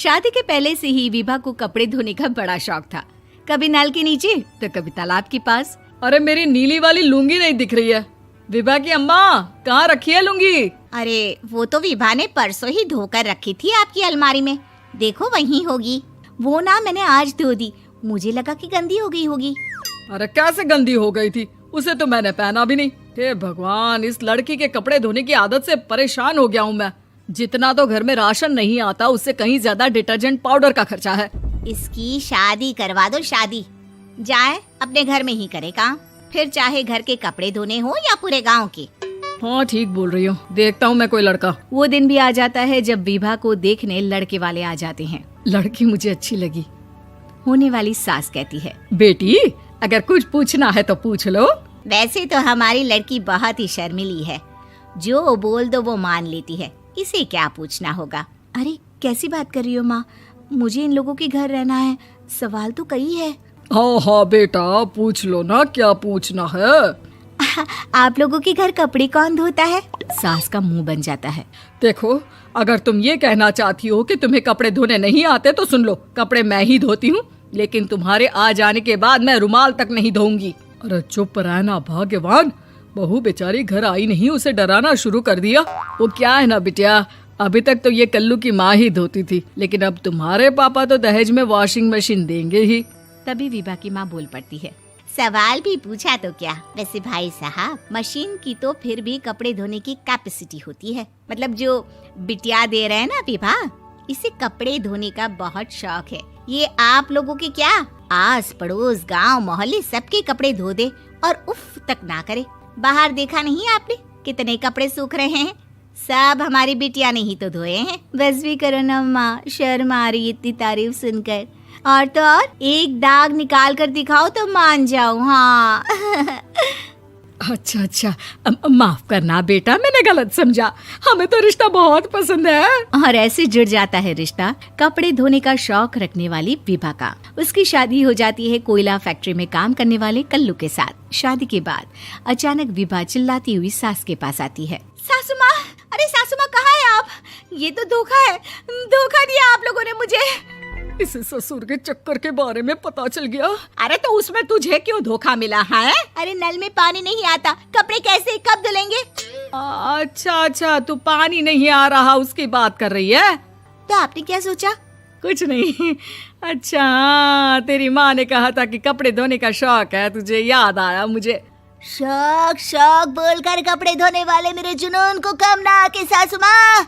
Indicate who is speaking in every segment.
Speaker 1: शादी के पहले से ही विभा को कपड़े धोने का बड़ा शौक था। कभी नल के नीचे तो कभी तालाब के पास।
Speaker 2: अरे मेरी नीली वाली लुंगी नहीं दिख रही है। विभा की अम्मा, कहाँ रखी है लुंगी?
Speaker 3: अरे वो तो विभा ने परसों ही धोकर रखी थी आपकी अलमारी में, देखो वहीं होगी। वो ना मैंने आज धो दी, मुझे लगा कि गंदी हो गई होगी।
Speaker 2: अरे कैसे गंदी हो गई थी? उसे तो मैंने पहना भी नहीं। हे भगवान, इस लड़की के कपड़े धोने की आदत से परेशान हो गया हूँ मैं। जितना तो घर में राशन नहीं आता, उससे कहीं ज्यादा डिटर्जेंट पाउडर का खर्चा है।
Speaker 3: इसकी शादी करवा दो, शादी। जाए अपने घर में ही करे काम, फिर चाहे घर के कपड़े धोने हो या पूरे गांव के।
Speaker 2: हाँ ठीक बोल रही हो, देखता हूँ मैं कोई लड़का।
Speaker 1: वो दिन भी आ जाता है जब विभा को देखने लड़के वाले आ जाते हैं।
Speaker 2: लड़की मुझे अच्छी लगी।
Speaker 1: होने वाली सास कहती है,
Speaker 2: बेटी अगर कुछ पूछना है तो पूछ लो।
Speaker 3: वैसे तो हमारी लड़की बहुत ही शर्मीली है, जो बोल दो वो मान लेती है, इसे क्या पूछना होगा।
Speaker 1: अरे कैसी बात कर रही हो माँ, मुझे इन लोगों के घर रहना है, सवाल तो कई है।
Speaker 2: हाँ हाँ बेटा, पूछ लो ना, क्या पूछना है।
Speaker 1: आप लोगों के घर कपड़े कौन धोता है? सास का मुंह बन जाता है।
Speaker 2: देखो, अगर तुम ये कहना चाहती हो कि तुम्हें कपड़े धोने नहीं आते तो सुन लो, कपड़े मैं ही धोती हूँ, लेकिन तुम्हारे आ जाने के बाद मैं रुमाल तक नहीं धोऊंगी। अरे चुप रहना भाग्यवान, बहू बेचारी घर आई नहीं, उसे डराना शुरू कर दिया। वो क्या है ना बिटिया, अभी तक तो ये कल्लू की माँ ही धोती थी, लेकिन अब तुम्हारे पापा तो दहेज में वॉशिंग मशीन देंगे ही।
Speaker 1: तभी विभा की माँ बोल पड़ती है,
Speaker 3: सवाल भी पूछा तो क्या। वैसे भाई साहब, मशीन की तो फिर भी कपड़े धोने की कैपेसिटी होती है। मतलब जो बिटिया दे रहे हैं ना विभा, इसे कपड़े धोने का बहुत शौक है। ये आप लोगों के क्या, आस पड़ोस गांव मोहल्ले सबके कपड़े धो दे और उफ तक ना करे। बाहर देखा नहीं आपने कितने कपड़े सूख रहे हैं? सब हमारी बिटिया ने ही तो धोए हैं।
Speaker 1: बस भी करो ना माँ, शर्म आ रही इतनी तारीफ सुनकर। और तो और एक दाग निकाल कर दिखाओ तो मान जाओ। हाँ
Speaker 2: अच्छा, माफ करना बेटा, मैंने गलत समझा। हमें तो रिश्ता बहुत पसंद है।
Speaker 1: और ऐसे जुड़ जाता है रिश्ता कपड़े धोने का शौक रखने वाली विभा का। उसकी शादी हो जाती है कोयला फैक्ट्री में काम करने वाले कल्लू के साथ। शादी के बाद अचानक विभा चिल्लाती हुई सास के पास आती है।
Speaker 3: सासू माँ, अरे सासू माँ कहाँ है आप? ये तो धोखा है, धोखा दिया आप लोगों ने मुझे।
Speaker 2: इसे ससुर के चक्कर के बारे में पता चल गया।
Speaker 3: अरे तो उसमें तुझे क्यों धोखा मिला है? अरे नल में पानी नहीं आता, कपड़े कैसे कब धुलेंगे?
Speaker 2: अच्छा, तू पानी नहीं आ रहा उसकी बात कर रही है।
Speaker 3: तो आपने क्या सोचा?
Speaker 2: कुछ नहीं। अच्छा, तेरी माँ ने कहा था कि कपड़े धोने का शौक है तुझे, याद आया मुझे।
Speaker 3: शौक बोलकर कपड़े धोने वाले मेरे जुनून को कम ना आके सासू माँ,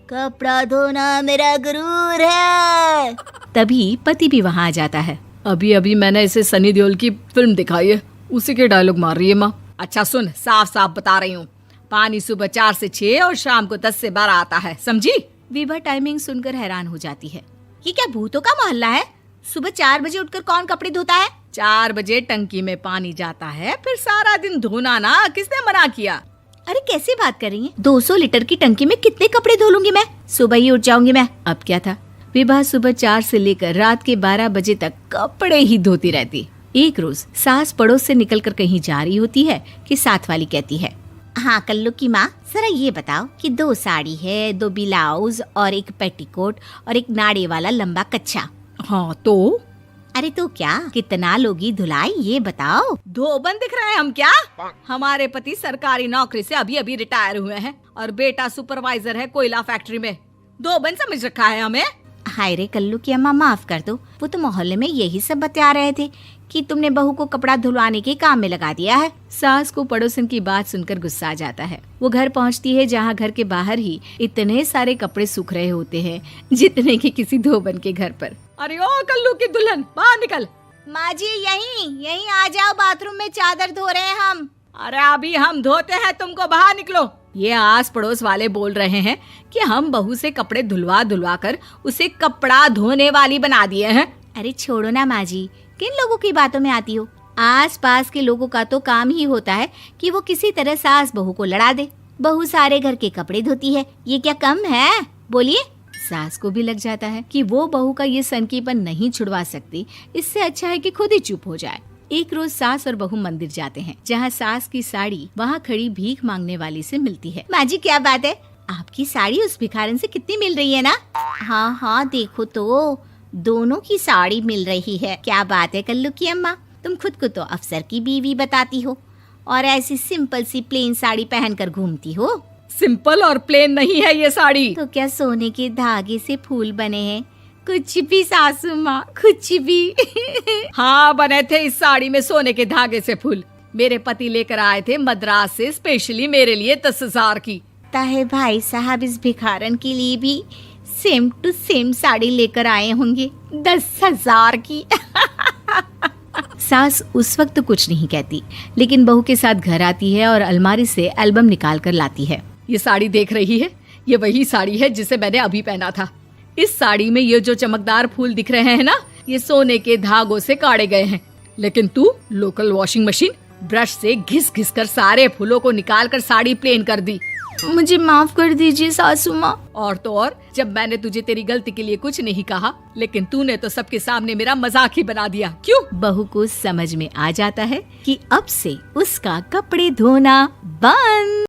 Speaker 3: कपड़ा धोना मेरा गुरूर है।
Speaker 1: तभी पति भी वहाँ आ जाता है।
Speaker 2: अभी मैंने इसे सनी देओल की फिल्म दिखाई है, उसी के डायलॉग मार रही है माँ।
Speaker 3: अच्छा सुन, साफ साफ बता रही हूँ, पानी सुबह 4 से 6 और शाम को 10 से 12 आता है, समझी?
Speaker 1: विभा टाइमिंग सुनकर हैरान हो जाती है।
Speaker 3: ये क्या भूतों का मोहल्ला है? सुबह 4 बजे उठकर कौन कपड़े धोता है?
Speaker 2: 4 बजे टंकी में पानी जाता है, फिर सारा दिन धोना ना, किसने मना किया?
Speaker 1: अरे कैसी बात कर रही हैं? 200 लीटर की टंकी में कितने कपड़े धो लूंगी मैं? सुबह ही उठ जाऊंगी मैं। अब क्या था, विभा सुबह 4 से लेकर रात के 12 बजे तक कपड़े ही धोती रहती। एक रोज सास पड़ोस से निकलकर कहीं जा रही होती है कि साथ वाली कहती है,
Speaker 3: हाँ कल्लू की माँ, जरा ये बताओ कि 2 साड़ी है, 2 ब्लाउज और एक पेटीकोट और एक नाड़े वाला लंबा कच्छा।
Speaker 2: हाँ तो?
Speaker 3: अरे तो क्या, कितना लोगी धुलाई ये बताओ।
Speaker 2: धोबन दिख रहे हैं हम क्या? हमारे पति सरकारी नौकरी से अभी रिटायर हुए हैं और बेटा सुपरवाइजर है कोयला फैक्ट्री में। धोबन समझ रखा है हमें?
Speaker 3: हाय रे कल्लू की अम्मा, माफ कर दो, वो तो मोहल्ले में यही सब बता रहे थे कि तुमने बहू को कपड़ा धुलवाने के काम में लगा दिया है।
Speaker 1: सास को पड़ोसन की बात सुनकर गुस्सा आ जाता है। वो घर पहुंचती है जहां घर के बाहर ही इतने सारे कपड़े सूख रहे होते हैं जितने कि किसी धोबन के घर पर।
Speaker 2: अरे ओ कल्लू की दुल्हन, बाहर निकल।
Speaker 3: माँ जी यहीं आ जाओ, बाथरूम में चादर धो रहे हैं हम।
Speaker 2: अरे अभी हम धोते हैं, तुमको बाहर निकलो। ये आस पड़ोस वाले बोल रहे हैं कि हम बहू से कपड़े धुलवा कर उसे कपड़ा धोने वाली बना दिए हैं।
Speaker 1: अरे छोड़ो ना माँ जी, किन लोगों की बातों में आती हो? आस पास के लोगों का तो काम ही होता है कि वो किसी तरह सास बहू को लड़ा दे। बहू सारे घर के कपड़े धोती है, ये क्या कम है? बोलिए। सास को भी लग जाता है कि वो बहू का ये सनकीपन नहीं छुड़वा सकती, इससे अच्छा है कि खुद ही चुप हो जाए। एक रोज सास और बहू मंदिर जाते हैं, जहाँ सास की साड़ी वहाँ खड़ी भीख मांगने वाली से मिलती है।
Speaker 3: माँ जी क्या बात है, आपकी साड़ी उस भिखारन से कितनी मिल रही है ना? हाँ हाँ देखो तो, दोनों की साड़ी मिल रही है। क्या बात है कल्लू की अम्मा, तुम खुद को तो अफसर की बीवी बताती हो और ऐसी सिंपल सी प्लेन साड़ी पहनकर घूमती हो।
Speaker 2: सिंपल और प्लेन नहीं है ये साड़ी।
Speaker 3: तो क्या सोने के धागे से फूल बने हैं? कुछ भी सासू माँ, कुछ भी।
Speaker 2: हाँ बने थे इस साड़ी में सोने के धागे से फूल। मेरे पति लेकर आए थे मद्रास से स्पेशली मेरे लिए 10,000 की।
Speaker 3: ताहे भाई साहब इस भिखारन के लिए भी सेम टू सेम साड़ी लेकर आए होंगे 10,000 की।
Speaker 1: सास उस वक्त तो कुछ नहीं कहती, लेकिन बहू के साथ घर आती है और अलमारी से एल्बम निकाल कर लाती है।
Speaker 2: ये साड़ी देख रही है, ये वही साड़ी है जिसे मैंने अभी पहना था। इस साड़ी में ये जो चमकदार फूल दिख रहे हैं ना, ये सोने के धागों से काटे गए हैं। लेकिन तू लोकल वॉशिंग मशीन ब्रश से घिस घिस कर सारे फूलों को निकाल कर साड़ी प्लेन कर दी।
Speaker 1: मुझे माफ कर दीजिए सासू माँ।
Speaker 2: और तो और, जब मैंने तुझे तेरी गलती के लिए कुछ नहीं कहा, लेकिन तूने तो सबके सामने मेरा मजाक ही बना दिया। क्यों?
Speaker 1: बहू को समझ में आ जाता है कि अब से उसका कपड़े धोना बंद।